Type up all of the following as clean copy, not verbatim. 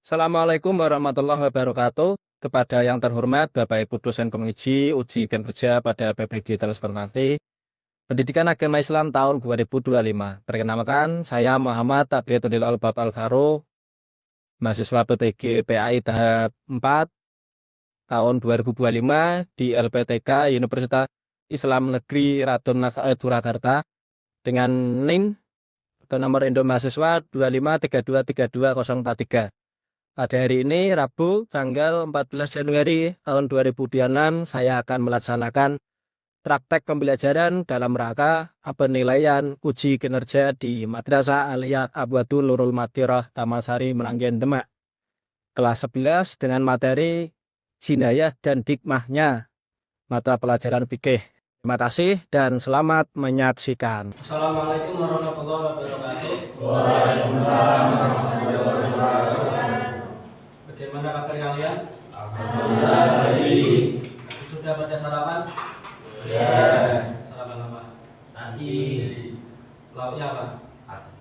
Assalamualaikum warahmatullahi wabarakatuh. Kepada yang terhormat Bapak Ibu dosen penguji uji kinerja pada PPG Transfer nanti Pendidikan Agama Islam tahun 2025. Perkenalkan, saya Muhammad Tabiatul Albab Al-Faro, mahasiswa PTG PAI tahap 4 tahun 2025 di LPTK Universitas Islam Negeri Radon Surakarta dengan NIM atau nomor Indo mahasiswa 253232043. Pada hari ini, Rabu, tanggal 14 Januari tahun 2026, saya akan melaksanakan praktek pembelajaran dalam rangka penilaian uji kinerja di Madrasah Aliyah Abwadul Nurul Matirah Tamasari Meranggen Demak. Kelas 11 dengan materi Jinayah dan Hikmahnya, mata pelajaran fikih. Terima kasih dan selamat menyaksikan. Assalamualaikum warahmatullahi wabarakatuh. Waalaikumsalam warahmatullahi wabarakatuh. Bagaimana kabar kalian? Alhamdulillah baik. Sudah pada sarapan? Ya. Sarapan apa? Nasi. Lauknya apa?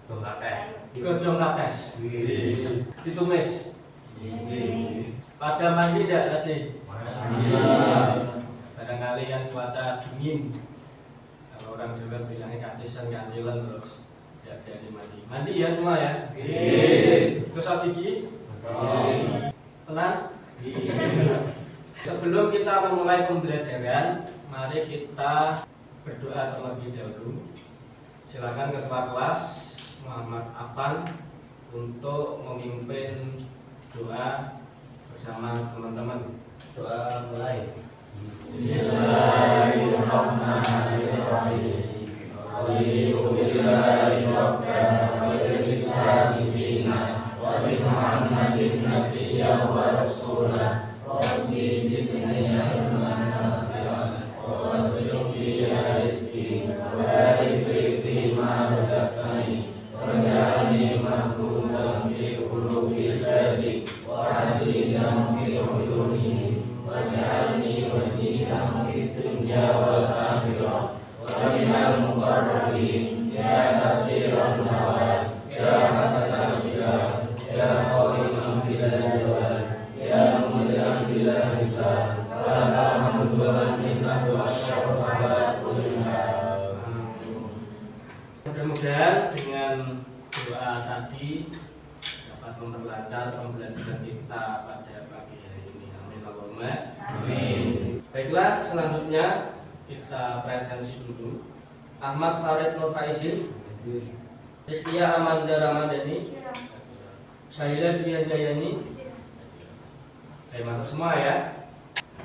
Godong kates. Godong kates. Ditumis. Pada mandi tidak tadi? Barangkali yang cuaca dingin. Kalau orang Jawa bilangnya katisan kanjilan terus ya dari mandi. Mandi ya semua ya? Gosok gigi? Tenang? Sebelum kita memulai pembelajaran, mari kita berdoa terlebih dahulu. Silakan Ketua Kelas Muhammad Afan untuk memimpin doa bersama teman-teman. Doa mulai. Bismillahirrahmanirrahim. Alhamdulillahi rabbil alamin. Wa bi Muhammadin nabiyyan wa rasulah. Rabbi zidni ilman nafi'an wa wasfiqni rizqi wa barik li fima razaqtani waj'alni mahmudan fi qulubi ibadi wa azizan fi uyunihim waj'alni wajihan fid dunya wal akhirah wa minal muqarrabin ya kasiran nawal ya hasanal fi'al ya qawiman bil jawal ya mulian bil hisab wa alhamdulillah minna wa syarru ala kulli hal. Mudah-mudahan dengan doa tadi dapat memperlancar pembelajaran kita pada pagi hari ini. Amin Allahumma amin. Baiklah, selanjutnya kita presensi dulu. Ahmad Farid Nur Faizin, Rizkia Amanda Ramadhani, Syahila Dwiandayani. Masuk semua ya.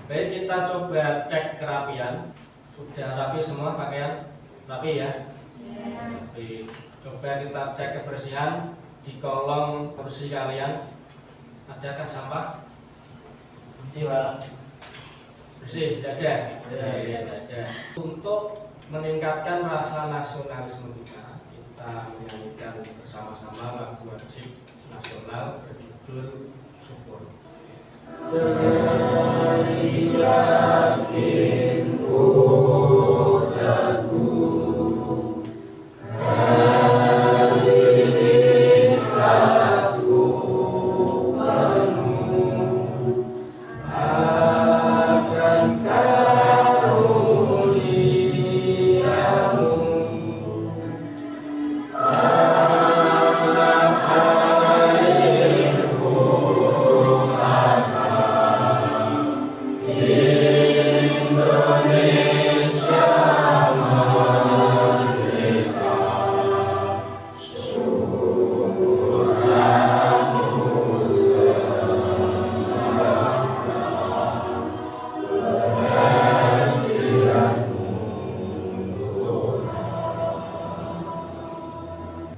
Baik, kita coba cek kerapian. Sudah rapi semua pakaian? Rapi ya? Rapi. Coba kita cek kebersihan di kolong kursi kalian. Adakah sampah? Bersih, Pak. Bersih, tidak ada. Tidak ada. Untuk meningkatkan rasa nasionalisme kita, kita menyanyikan bersama-sama lagu wajib nasional berjudul Syukur. Yakin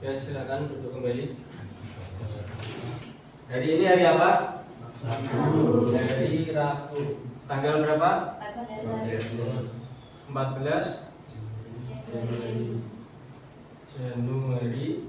Ya, silakan duduk kembali. Hari ini hari apa? Rabu. Hari Rabu. Tanggal berapa? 14 Januari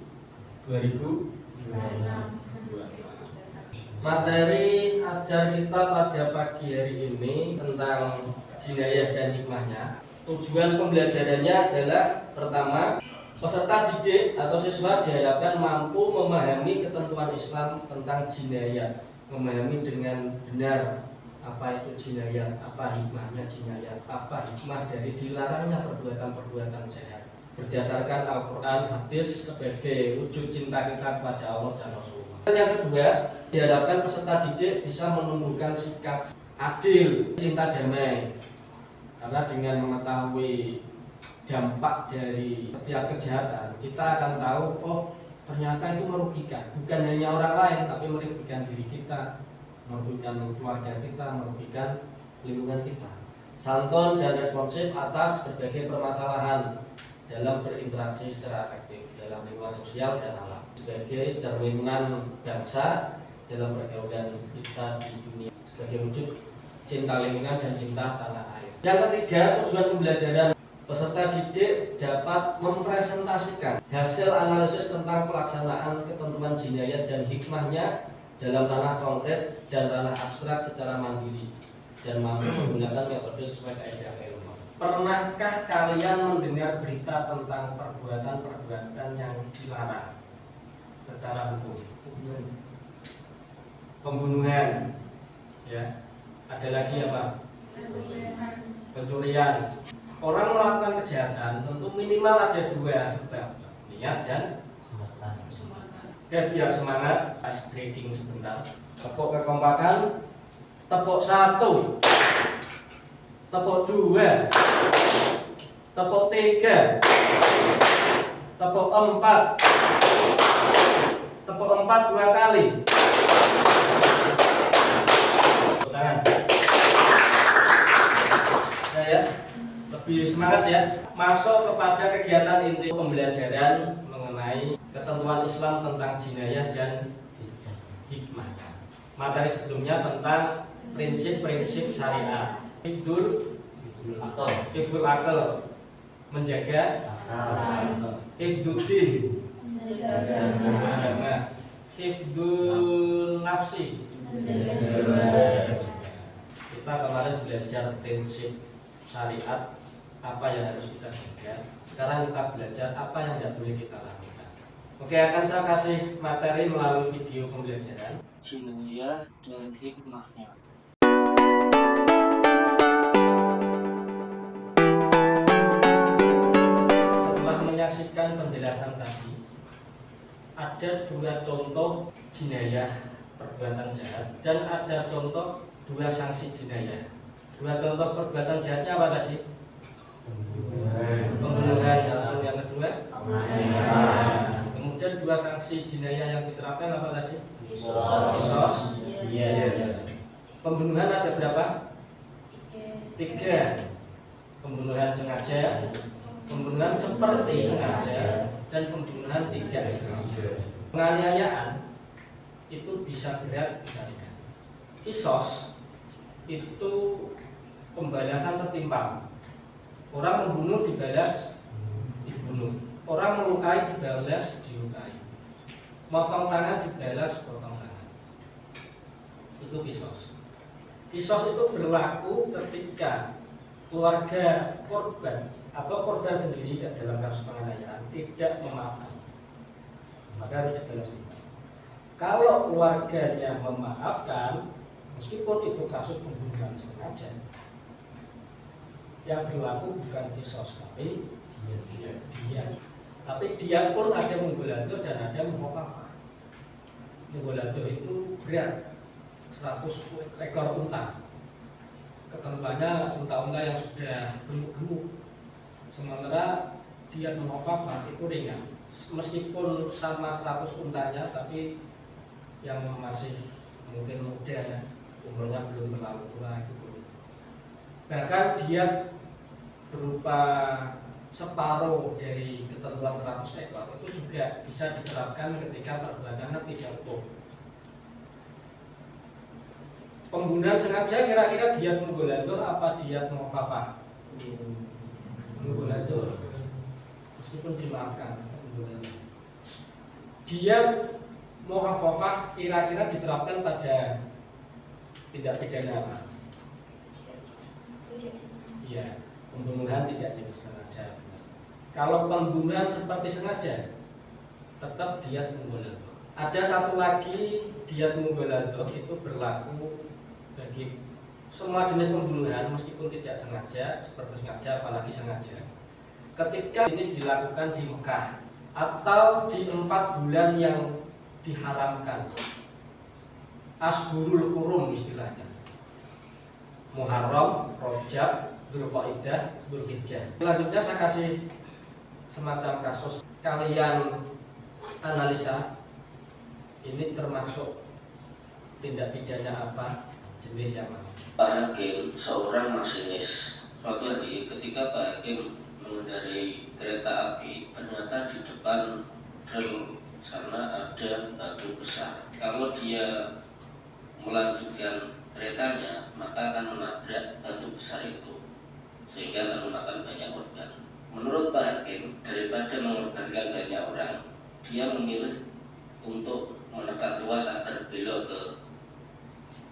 2026. Materi ajar kita pada pagi hari ini tentang jinayah dan hikmahnya. Tujuan pembelajarannya adalah pertama, Peserta didik atau siswa diharapkan mampu memahami ketentuan Islam tentang jinayat, memahami dengan benar apa itu jinayat, apa hikmahnya jinayat, apa hikmah dari dilarangnya perbuatan-perbuatan jahat, berdasarkan Al-Quran, hadis sebagai wujud cinta kita kepada Allah dan Rasulullah. Dan yang kedua, diharapkan peserta didik bisa menumbuhkan sikap adil, cinta damai, karena dengan mengetahui dampak dari setiap kejahatan, kita akan tahu, oh ternyata itu merugikan, bukan hanya orang lain, tapi merugikan diri kita, merugikan keluarga kita, merugikan lingkungan kita. Santun dan responsif atas berbagai permasalahan dalam berinteraksi secara efektif dalam lingkungan sosial dan alam, sebagai cerminan bangsa dalam pergaulan kita di dunia, sebagai wujud cinta lingkungan dan cinta tanah air. Yang ketiga, tujuan pembelajaran. Peserta didik dapat mempresentasikan hasil analisis tentang pelaksanaan ketentuan jinayat dan hikmahnya dalam ranah konkret dan ranah abstrak secara mandiri dan mampu menggunakan metode sesuai kaidah ilmu. Pernahkah kalian mendengar berita tentang perbuatan-perbuatan yang dilarang secara hukum? Pembunuhan, ya. Ada lagi apa? Pencurian. Orang melakukan kejahatan tentu minimal ada dua sebab, niat dan semangat. Biar semangat, ice breaking sebentar. Tepuk kekompakan. Tepuk 1, tepuk 2, tepuk 3, tepuk 4, tepuk 4 2 kali. Tepuk tangan. Ya. Lebih semangat ya. Masuk kepada kegiatan inti pembelajaran mengenai ketentuan Islam tentang jinayah dan hikmahnya. Materi sebelumnya tentang prinsip-prinsip syariat. Hifdzul akal, menjaga hifdzuddin, hifdzul nafsi. Kita kemarin belajar prinsip syariat, apa yang harus kita jaga. Sekarang kita belajar apa yang tidak boleh kita lakukan. Oke, akan saya kasih materi melalui video pembelajaran jinayah dan hikmahnya. Setelah menyaksikan penjelasan tadi, ada dua contoh jinayah perbuatan jahat dan ada contoh dua sanksi jinayah. Dua contoh perbuatan jahatnya apa tadi? Pembunuhan. Yang kedua, kemudian dua sanksi jinayah yang diterapkan apa tadi? Kisos. Iya. Pembunuhan ada berapa? 3. Pembunuhan sengaja, pembunuhan seperti sengaja, dan pembunuhan tidak sengaja. Penganiayaan itu bisa berat, bisa ringan. Kisos itu pembalasan setimpal. Orang membunuh dibalas dibunuh, orang melukai dibalas dilukai, motong tangan dibalas potong tangan. Itu kisos. Kisos itu berlaku ketika keluarga korban atau korban sendiri dalam kasus penganiayaan tidak memaafkan, maka harus dibalas dendam. Kalau keluarganya memaafkan, meskipun itu kasus pembunuhan sengaja, yang berlaku bukan kisos tapi dia. Tapi dia pun ada mubalaghah dan ada mukhafafah. Mubalaghah itu berat 100 ekor unta. Ketentuannya unta-unta yang sudah gemuk-gemuk. Sementara dia mukhafafah itu ringan. Meskipun sama 100 untanya, tapi yang masih mungkin muda, umurnya belum terlalu tua itu. Bahkan dia berupa separuh dari ketentuan 100 ekor itu juga bisa diterapkan ketika perbuatannya tidak utuh. Pembunuhan sengaja kira-kira dia mubalaghah apa dia mukhafafah? Mubalaghah, meskipun dimaafkan. Dia mukhafafah kira-kira diterapkan pada tindak pidana apa? Iya, pembunuhan tidak disengaja. Kalau pembunuhan seperti sengaja, tetap diat mubalaghah. Ada satu lagi diat mubalaghah itu berlaku bagi semua jenis pembunuhan meskipun tidak sengaja, seperti sengaja apalagi sengaja. Ketika ini dilakukan di Mekah atau di 4 bulan yang diharamkan, Ashhurul Hurum istilahnya, Muharram, Rajab, Dzulqa'dah, Dzulhijjah. Selanjutnya saya kasih semacam kasus, kalian analisa ini termasuk tindak pidana apa, jenis yang mana. Pak Hakim, seorang masinis, suatu hari ketika Pak Hakim mengendarai kereta api, ternyata di depan rel sana ada batu besar. Kalau dia melanjutkan keretanya, maka akan menabrak batu besar itu, sehingga akan memakan banyak korban. Menurut Pak Hakim, daripada mengorbankan banyak orang, dia memilih untuk menekan tuas agar belok ke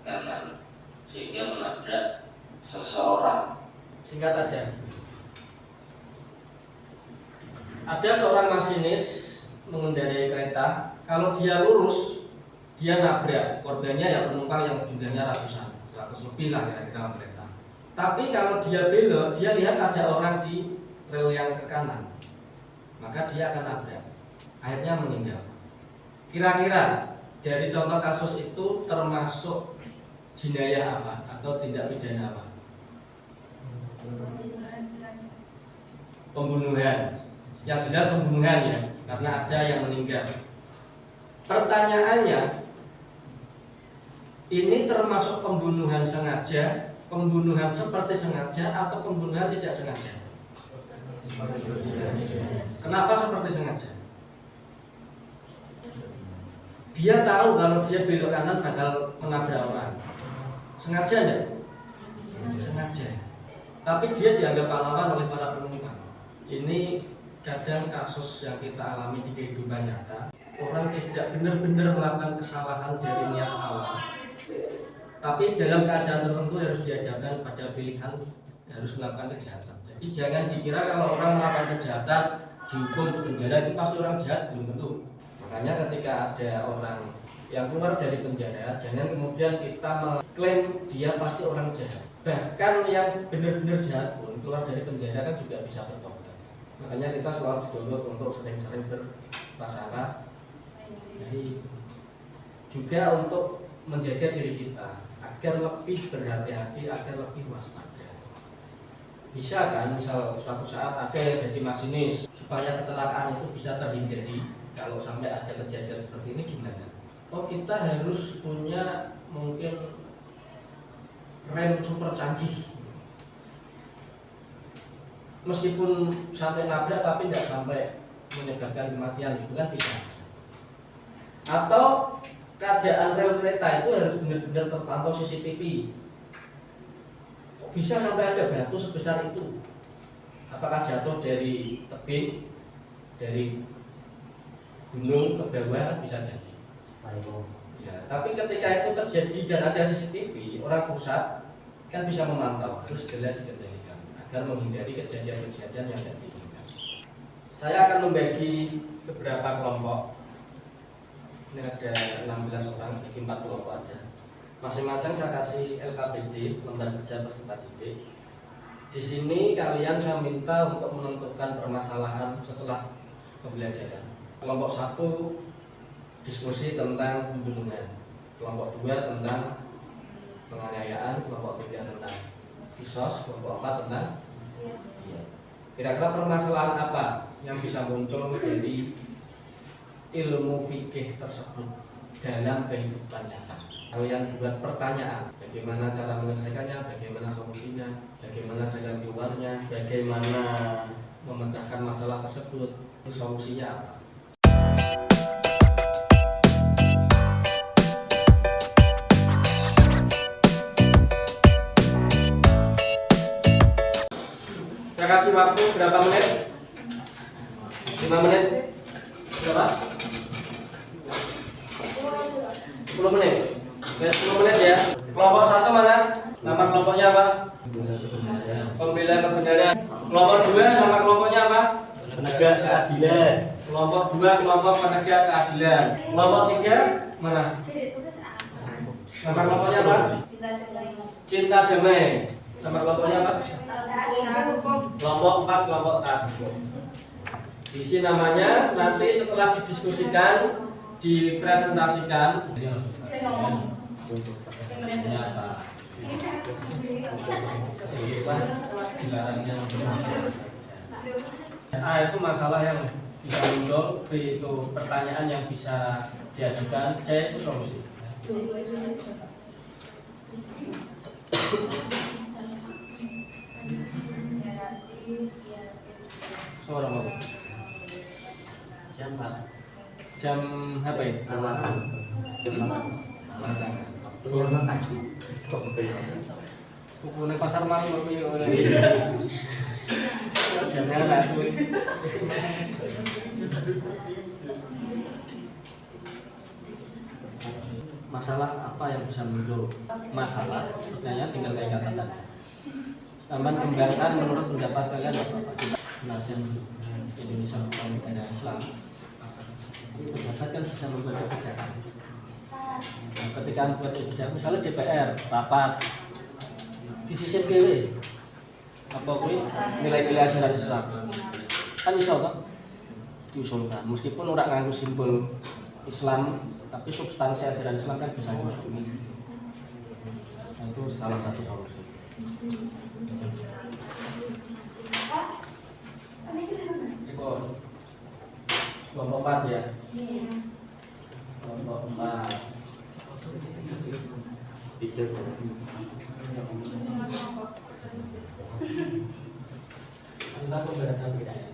kanan, sehingga menabrak seseorang. Singkat aja, ada seorang masinis mengendarai kereta. Kalau dia lurus, dia nabrak korbannya ya penumpang yang jumlahnya ratusan, 100 lebih lah kira-kira kereta. Tapi kalau dia belok, dia lihat ada orang di rel yang ke kanan, maka dia akan nabrak, akhirnya meninggal. Kira-kira dari contoh kasus itu termasuk jinayah apa atau tindak pidana apa? Pembunuhan. Yang jelas pembunuhan ya, karena ada yang meninggal. Pertanyaannya, ini termasuk pembunuhan sengaja, pembunuhan seperti sengaja, atau pembunuhan tidak sengaja? Kenapa seperti sengaja? Dia tahu kalau dia belok kanan bakal menabrak orang. Sengaja enggak? Sengaja. Tapi dia dianggap pahlawan oleh para penumpang. Ini kadang kasus yang kita alami di kehidupan nyata. Orang tidak benar-benar melakukan kesalahan dari niat awal, tapi dalam keadaan tertentu harus dihadapkan pada pilihan harus melakukan kejahatan. Jadi jangan dikira kalau orang melakukan kejahatan dihukum ke penjara itu pasti orang jahat, belum tentu. Makanya ketika ada orang yang keluar dari penjara, jangan kemudian kita mengklaim dia pasti orang jahat. Bahkan yang benar-benar jahat pun keluar dari penjara kan juga bisa bertobat. Makanya kita selalu didorong untuk sering-sering berprasangka baik, juga untuk menjaga diri kita agar lebih berhati-hati, agar lebih waspada. Bisa kan, misal suatu saat ada yang jadi masinis, supaya kecelakaan itu bisa terhindari. Kalau sampai ada kejadian seperti ini gimana? Oh, kita harus punya mungkin rem super canggih, meskipun sampai nabrak tapi tidak sampai menyebabkan kematian, gitu kan bisa. Atau keadaan rel kereta itu harus benar-benar terpantau CCTV. Kok bisa sampai ada batu sebesar itu? Apakah jatuh dari tebing, dari gunung ke bawah, kan bisa jadi. Ya, tapi ketika itu terjadi dan ada CCTV, orang pusat kan bisa memantau, harus segera dikendalikan agar menghindari kejadian-kejadian yang tidak diinginkan. Saya akan membagi beberapa kelompok. Ini ada 16 orang, bagi 4 kelompok aja. Masing-masing saya kasih LKPD, lembar kerja peserta didik. Di sini kalian saya minta untuk menentukan permasalahan setelah pembelajaran. Kelompok 1 diskusi tentang pembunuhan, kelompok 2 tentang penganiayaan, kelompok 3 tentang kisos, kelompok 4 tentang kira-kira permasalahan apa yang bisa muncul dari ilmu fikih tersebut dalam kehidupan nyata. Kalian buat pertanyaan, bagaimana cara menyelesaikannya, bagaimana solusinya, bagaimana jalan keluarnya, bagaimana memecahkan masalah tersebut, solusinya apa. Saya kasih waktu berapa menit? 5 menit? Berapa? 10 menit. Oke, 10 menit ya. Kelompok 1 mana? Nama kelompoknya apa? Pembela kebenaran. Kelompok 2 nama kelompoknya apa? penegak keadilan. Kelompok 2 kelompok penegak keadilan. Kelompok 3 mana? Nama kelompoknya apa? Cinta damai. Nama kelompoknya apa? Kelompok 4 kelompok taat hukum. Diisi namanya, nanti setelah didiskusikan, dipresentasikan. A itu masalah yang bisa muncul, B itu pertanyaan yang bisa diajukan, C itu solusi. Suara apa? Jam berapa? Jam apa ya? Jam makan. Jam makan. Pokoknya pasar malam jamnya nggak tuh. Masalah apa yang bisa muncul? Masalah, pertanyaan tinggal kayak kata tadi. Taman kembangkan menurut pendapat kalian apa? Senajan Indonesia bukan negara Islam, pejabat kan bisa membuat kebijakan. Nah, ketika membuat kebijakan, misalnya DPR rapat, disisir kiri, apa kuwi nilai-nilai ajaran Islam, kan iso toh diusulkan. Meskipun ora nganggo simbol Islam, tapi substansi ajaran Islam kan bisa diusuli. Nah, itu salah satu solusi. Kelompok 4 ya. Kelompok 4. Tentang pembahasan pidana.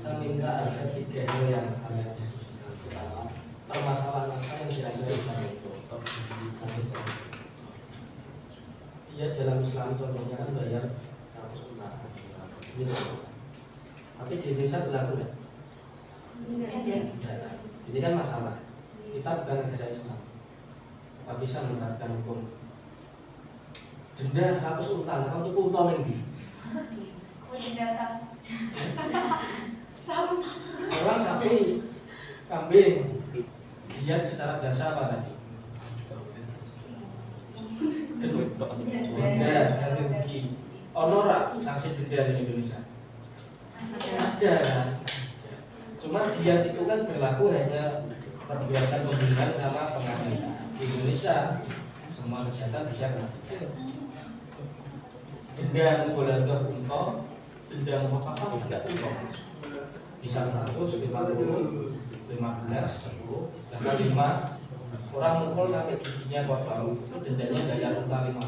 Saya minta ada 3 hal yang kalian diskusikan. Permasalahan apa yang kira-kira bisa muncul? Dia dalam Islam contohnya kan bayar 100 juta. Tapi di Indonesia berlaku ya? Ini kan masalah. Kita bukan negara Islam. Apa bisa menerapkan hukum denda 100 unta? Nah, untuk unta lagi. Orang sapi, kambing, dia secara bahasa apa tadi? Denda, ganti rugi. Honor sanksi denda di Indonesia? Ada. Cuma dia itu kan berlaku hanya perbuatan pembunuhan sama penganiayaan. Di Indonesia semua kejahatan bisa kena denda mukul harga unta, denda mau apa juga unta. Bisa 100, 50, 15, 10, bahkan 5. Orang mukul sampai giginya potong, itu dendanya bayar unta 5.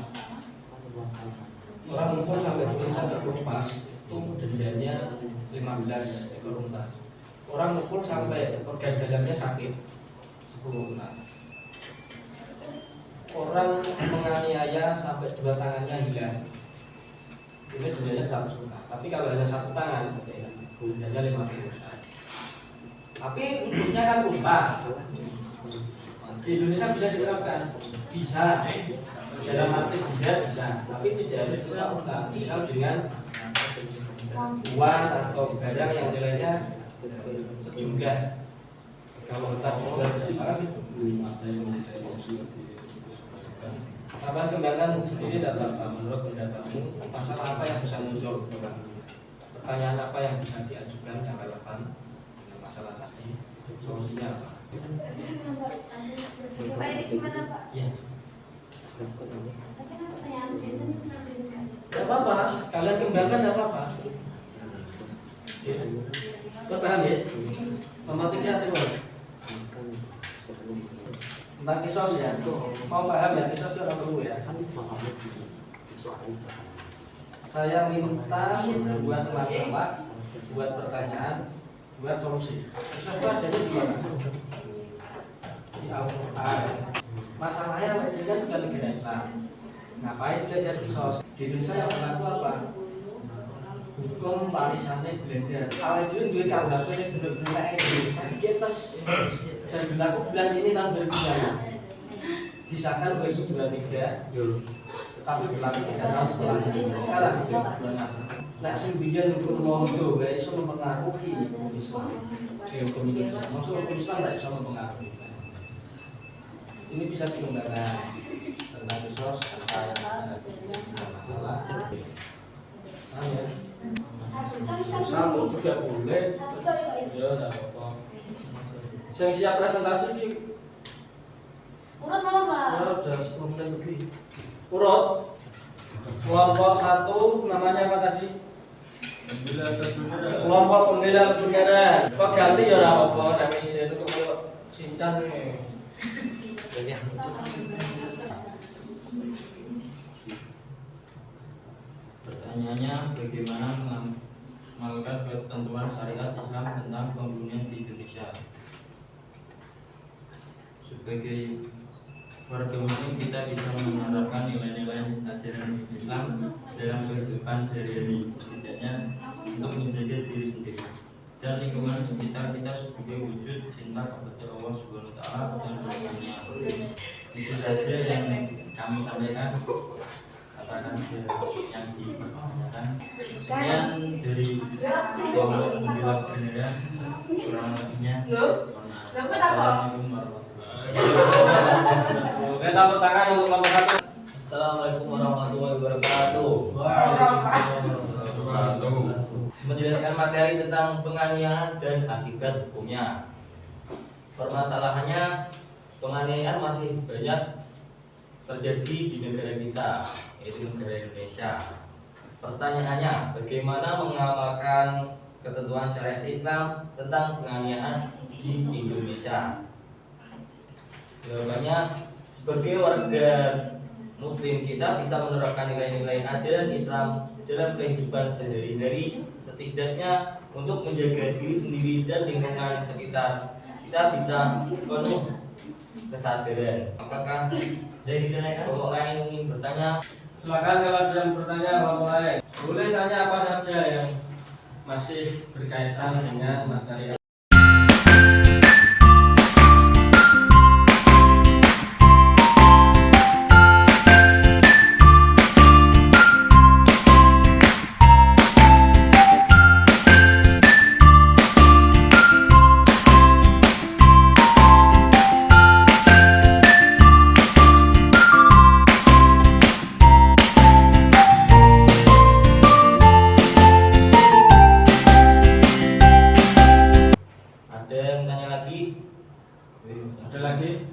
Orang mukul sampai kulitnya terkelupas, itu dendanya 15 ekor unta. Orang mukul sampai organ dalamnya sakit 10 unta. Orang menganiaya sampai 2 tangannya hilang, ini dendanya 100 unta. Tapi kalau hanya 1 tangan, dendanya 50 unta. Tapi ujungnya kan unta. Di Indonesia bisa diterapkan, bisa. Dalam arti bisa, tapi tidak harus unta. Misal dengan uang atau barang yang nilainya sejumlah. Kalau kita jual sekarang itu kapan kembangkan sendiri dapat menurut pendapatmu masalah apa yang bisa muncul? Pertanyaan apa yang bisa diajukan yang relevan dengan masalah tadi? Solusinya apa? Ya. Tidak apa-apa, kalian kembangkan tidak apa-apa. Kau paham ya? Pematiknya apa? Tentang kisos ya, mau paham ya, kisos itu apa dulu ya? Saya minta buat masalah, buat pertanyaan, buat solusi. Kisos itu adanya di mana? Di Al-Quran. Masalahnya mestinya juga negara Islam. Ngapain belajar kisos? Di Indonesia yang berlaku apa? Hukum warisannya Belanda. Kalau itu gue kanggap ini benar-benar Indonesia kita dan berlaku bulan ini tahun 2005 disahkan 2023 tapi berlaku 3 tahun setelah sekarang. Nah, sembilan bermondo gak bisa mempengaruhi hukum Islam. Hukum Indonesia, maksud hukum Islam gak bisa mempengaruhi. Ini bisa dikembangkan tentang resource apa yang bisa masalah. Saya satu juga boleh. Ya, tidak apa-apa. Yang siap presentasi ini Urut mau Pak? ya udah 10 menit lebih. Urut kelompok 1 namanya apa tadi? Kelompok pembela negara. Kok ganti ya ora apa-apa, nek wis itu kok sinchan nih. Pertanyaannya, bagaimana mengamalkan ketentuan syariat Islam tentang pembunuhan di Indonesia? Sebagai warga muslim, kita bisa menerapkan nilai-nilai ajaran Islam dalam kehidupan sehari-hari, setidaknya untuk menjaga diri sendiri dan lingkungan sekitar kita sebagai wujud cinta kepada Allah Subhanahu wa Ta'ala dan Rasulnya. Itu saja yang kami sampaikan. Katakan yang dipertanyakan. Sekian dari kelompok pembela bendera, kurang lebihnya. Assalamualaikum warahmatullahi wabarakatuh. Oke, tepuk tangan untuk kelompok 1. Assalamualaikum warahmatullahi wabarakatuh. Menjelaskan materi tentang penganiayaan dan akibat hukumnya. Permasalahannya, penganiayaan masih banyak terjadi di negara kita, yaitu negara Indonesia. Pertanyaannya, bagaimana mengamalkan ketentuan syariat Islam tentang penganiayaan di Indonesia? Jawabannya, sebagai warga Muslim kita bisa menerapkan nilai-nilai ajaran Islam dalam kehidupan sehari-hari, setidaknya untuk menjaga diri sendiri dan lingkungan sekitar. Kita bisa penuh kesadaran. Apakah dari sana kelompok lain ingin bertanya? Silakan kalau ada yang bertanya kelompok lain. Boleh tanya apa saja yang masih berkaitan dengan materi. Ada lagi?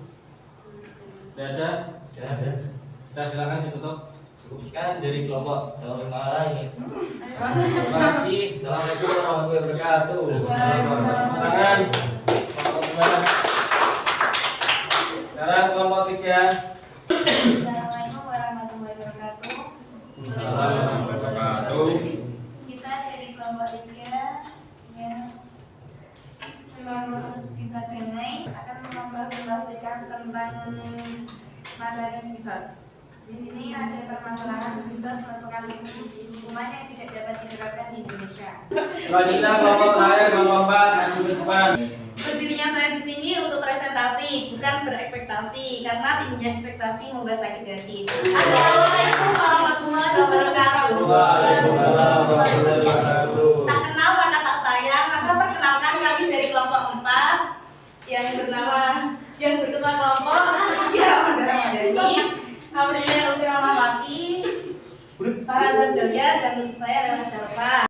Tidak ada? Ya, ada. Kita silakan ditutup. Cukupkan dari kelompok calon malah ini. Terima kasih. Assalamualaikum warahmatullahi wabarakatuh. Tangan. Kelompok 2. Sekarang kelompok 3. Assalamualaikum warahmatullahi wabarakatuh. Kita dari kelompok 3 yang kelompok cinta damai akan mempresentasikan tentang materi kisos. Di sini ada permasalahan kisos merupakan hukuman yang tidak dapat diterapkan di Indonesia. Selanjutnya kelompok lain, kelompok 4 maju ke depan. Berdirinya saya di sini untuk presentasi, bukan berekspektasi, karena tingginya ekspektasi membuat sakit hati. Assalamualaikum warahmatullahi wabarakatuh. Waalaikumsalam warahmatullahi wabarakatuh. Tak kenal maka tak sayang, maka perkenalkan kami dari kelompok 4 yang berketua kelompok Rizkia Mandara Madani, Aprilia Rupi Rahmawati, para Zardalia, dan saya Rela Syarfa.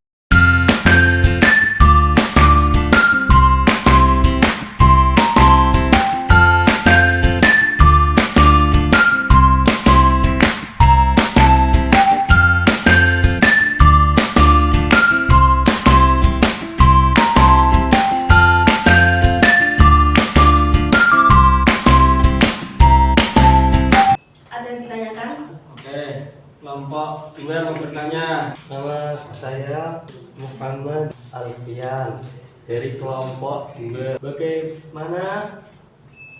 Kelompok 2 mau bertanya. Nama saya Muhammad Alfian dari kelompok 2. Bagaimana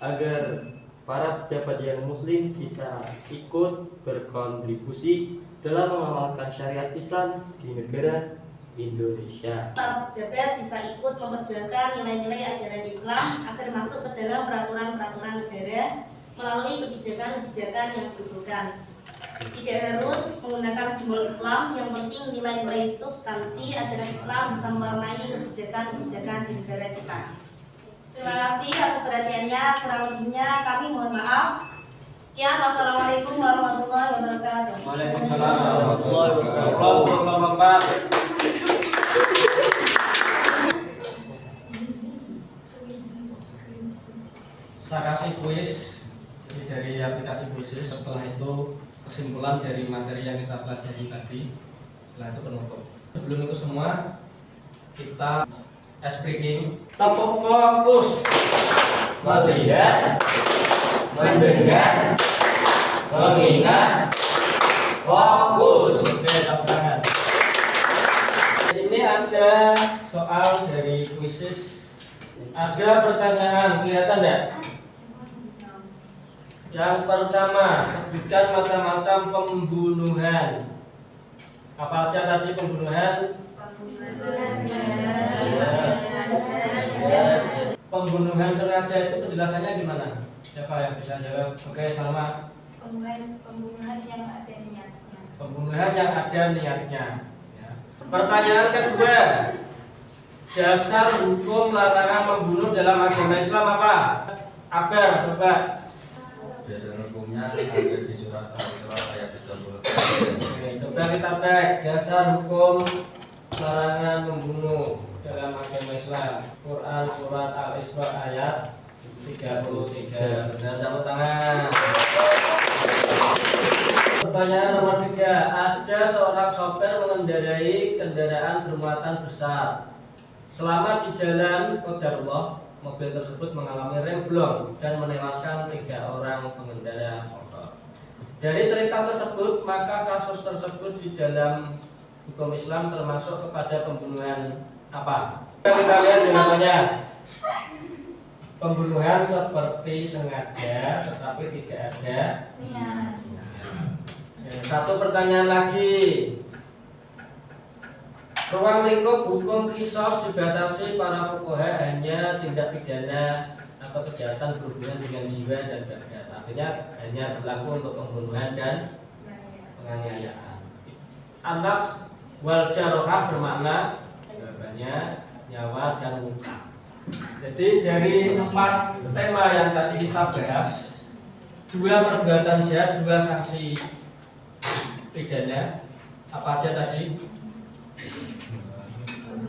agar para pejabat yang muslim bisa ikut berkontribusi dalam mengamalkan syariat Islam di negara Indonesia? Para pejabat bisa ikut memperjuangkan nilai-nilai ajaran Islam agar masuk ke dalam peraturan-peraturan negara melalui kebijakan-kebijakan yang diusulkan. Tidak harus menggunakan simbol Islam, yang penting nilai-nilai substansi ajaran Islam bisa mewarnai kebijakan-kebijakan di negara kita. Terima kasih atas perhatiannya, kurang lebihnya kami mohon maaf. Sekian, wassalamualaikum warahmatullahi wabarakatuh. Waalaikumsalam warahmatullahi wabarakatuh. Saya kasih kuis ini dari aplikasi kuisis. Setelah itu kesimpulan dari materi yang kita pelajari tadi. Setelah itu penutup. Sebelum itu semua kita speaking. Tepuk fokus. Melihat, mendengar, mengingat, fokus. Oke, tepuk tangan. Ini ada soal dari kuisis. Ada pertanyaan, kelihatan enggak? Yang pertama, sebutkan macam-macam pembunuhan. Apa aja tadi pembunuhan? Pembunuhan sengaja itu penjelasannya gimana? Siapa yang bisa jawab? Oke, Salma. Pembunuhan yang ada niatnya. Pembunuhan yang ada niatnya. Ya. Pertanyaan kedua, dasar hukum larangan membunuh dalam agama Islam apa? Akbar, coba. Dasar hukumnya ada di surat Al-Isra ayat 30. Oke, coba kita cek dasar hukum larangan membunuh dalam agama Islam. Quran surat Al-Isra ayat 33. Benar, tepuk tangan. Pertanyaan nomor 3, ada seorang sopir mengendarai kendaraan bermuatan besar. Selama di jalan qadarullah, mobil tersebut mengalami remblong dan menewaskan 3 orang pengendara motor. Dari cerita tersebut, maka kasus tersebut di dalam hukum Islam termasuk kepada pembunuhan apa? Kita lihat jawabannya. Pembunuhan seperti sengaja tetapi tidak ada. Satu pertanyaan lagi. Ruang lingkup hukum kisos dibatasi para fuqaha hanya tindak pidana atau kejahatan berhubungan dengan jiwa dan badan. Artinya hanya berlaku untuk pembunuhan dan penganiayaan. Anas wal jarohah bermakna jawabannya nyawa dan luka. Jadi dari 4 tema yang tadi kita bahas, 2 perbuatan jahat, 2 sanksi pidana. Apa aja tadi?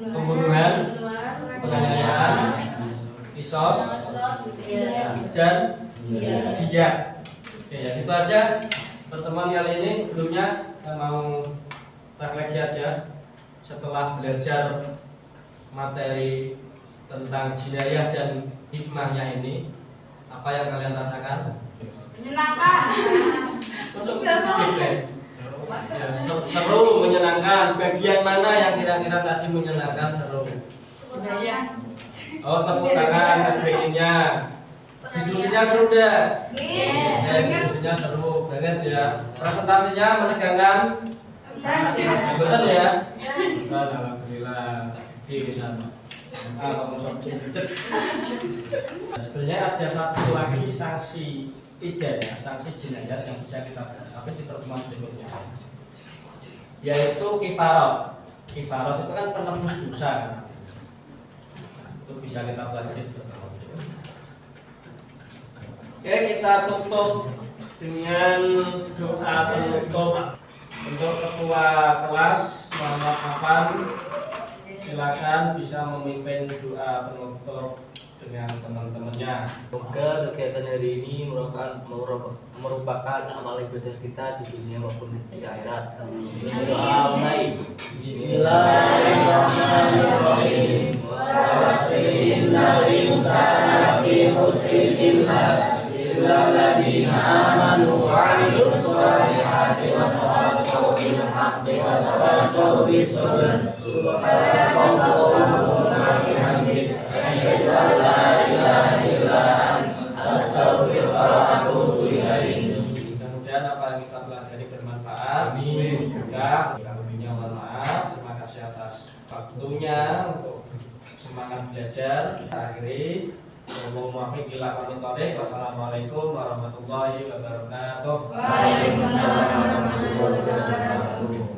Pembunuhan, penganiayaan, kisos, dan dia. Oke, ya itu aja pertemuan kali ini. Sebelumnya saya mau refleksi aja setelah belajar materi tentang jinayah dan hikmahnya ini, apa yang kalian rasakan? Menyenangkan. Ya, seru, menyenangkan. Bagian mana yang kira-kira tadi menyenangkan, seru? Oh, tepuk tangan speakingnya. Diskusinya seru deh. Diskusinya seru banget ya. Presentasinya menegangkan. Betul ya? Alhamdulillah. Di sana. Sebenarnya ada satu lagi sanksi pidana, sanksi jinayah yang bisa kita bahas, tapi di pertemuan berikutnya, yaitu kifarat. Kifarat itu kan penebus dosa, itu bisa kita pelajari di pertemuan berikutnya. Oke, kita tutup dengan doa penutup untuk ketua kelas Muhammad Afan. Silakan bisa memimpin doa penutup dengan teman-temannya. Semoga kegiatan hari ini merupakan amal ibadah kita di dunia maupun di akhirat. Doa mulai. Bismillahirrahmanirrahim. Wassalamualaikum warahmatullahi wabarakatuh. Illalladzina amanu wa 'amilus sholihati wa tawassaw bil haqqi wa tawassaw bis sabr. Subhanallahumma wa bihamdika asyhadu an la ilaha illa anta astaghfiruka wa atubu ilaik. Mudah-mudahan apa yang kita pelajari bermanfaat. Amin. Juga lebihnya mohon maaf. Terima kasih atas waktunya untuk semangat belajar. Akhiri. Wallahu muwaffiq ila aqwamit thoriq. Wassalamualaikum warahmatullahi wabarakatuh. Waalaikumsalam warahmatullahi wabarakatuh.